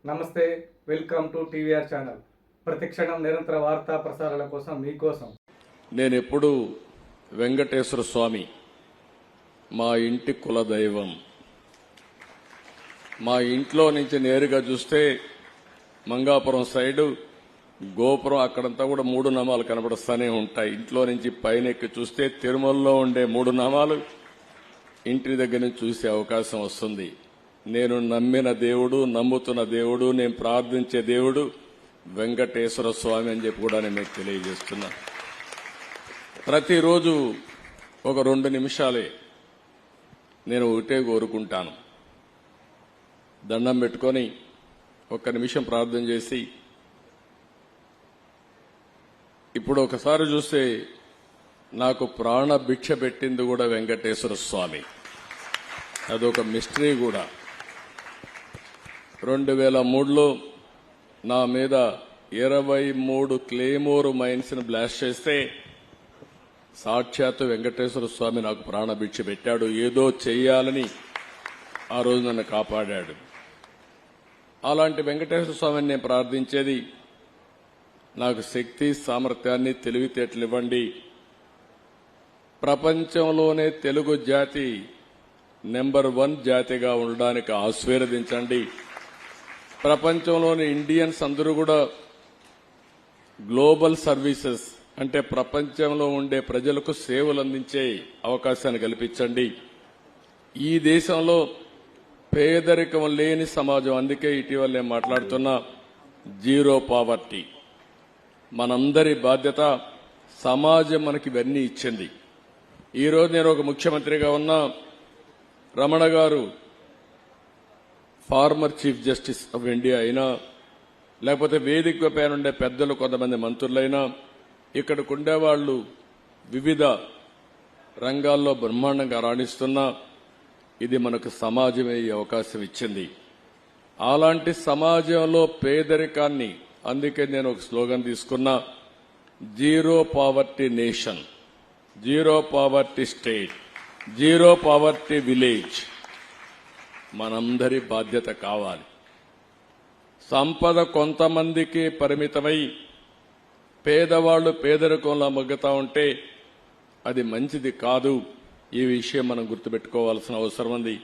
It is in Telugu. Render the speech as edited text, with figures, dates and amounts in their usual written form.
నమస్తే, వెల్కమ్ టు టీవీఆర్ ఛానల్. ప్రతిక్షణం నిరంతర వార్తా ప్రసారాల కోసం మీకోసం. నేను ఎప్పుడు వెంకటేశ్వర స్వామి మా ఇంటి కులదైవం. మా ఇంట్లో నుంచి నేరుగా చూస్తే మంగాపురం సైడు గోపురం అక్కడంతా కూడా 3 నామాలు కనబడుస్తూనే ఉంటాయి. ఇంట్లో నుంచి పైన ఎక్కి చూస్తే తిరుమలలో ఉండే 3 నామాలు ఇంటి దగ్గర నుంచి చూసే అవకాశం వస్తుంది. నేను నమ్మిన దేవుడు, నమ్ముతున్న దేవుడు, నేను ప్రార్థించే దేవుడు వెంకటేశ్వర స్వామి అని చెప్పి కూడా నేను మీకు తెలియజేస్తున్నా. ప్రతిరోజు ఒక 2 నిమిషాలే నేను ఒకటే కోరుకుంటాను. దండం పెట్టుకొని 1 నిమిషం ప్రార్థన చేసి, ఇప్పుడు ఒకసారి చూస్తే నాకు ప్రాణ భిక్ష పెట్టింది కూడా వెంకటేశ్వర స్వామి. అదొక మిస్టరీ కూడా. 2003లో నా మీద 23 క్లేమోర్ మైన్స్ ని బ్లాస్ట్ చేస్తే సాక్షాత్తు వెంకటేశ్వర స్వామి నాకు ప్రాణభిక్ష పెట్టాడు. ఏదో చెయ్యాలని ఆ రోజు నన్ను కాపాడాడు. అలాంటి వెంకటేశ్వర స్వామిని నేను ప్రార్థించేది, నాకు శక్తి, సామర్థ్యాన్ని, తెలివితేటలు ఇవ్వండి. ప్రపంచంలోనే తెలుగు జాతి నెంబర్ 1 జాతిగా ఉండడానికి ఆశీర్వదించండి. ప్రపంచంలోని ఇండియన్స్ అందరూ కూడా గ్లోబల్ సర్వీసెస్ అంటే ప్రపంచంలో ఉండే ప్రజలకు సేవలు అందించే అవకాశాన్ని కల్పించండి. ఈ దేశంలో పేదరికం లేని సమాజం, అందుకే ఇటీవల నేను మాట్లాడుతున్నా జీరో పావర్టీ. మనందరి బాధ్యత. సమాజం మనకి ఇవన్నీ ఇచ్చింది. ఈరోజు నేను ఒక ముఖ్యమంత్రిగా ఉన్నా, రమణ గారు former chief justice of India అయినా, లేకపోతే వేదిక పైన ఉండే పెద్దలు కొంతమంది మంత్రులైనా, ఇక్కడికి ఉండేవాళ్లు వివిధ రంగాల్లో బ్రహ్మాండంగా రాణిస్తున్నా, ఇది మనకు సమాజమే ఈ అవకాశం ఇచ్చింది. అలాంటి సమాజంలో పేదరికాన్ని, అందుకే నేను ఒక స్లోగన్ తీసుకున్నా, zero poverty nation, zero poverty state, zero poverty village. మనందరి బాధ్యత కావాలి. సంపద కొంతమందికి పరిమితమై పేదవాళ్లు పేదరికంలో మగ్గుతా ఉంటే అది మంచిది కాదు. ఈ విషయం మనం గుర్తుపెట్టుకోవాల్సిన అవసరం ఉంది.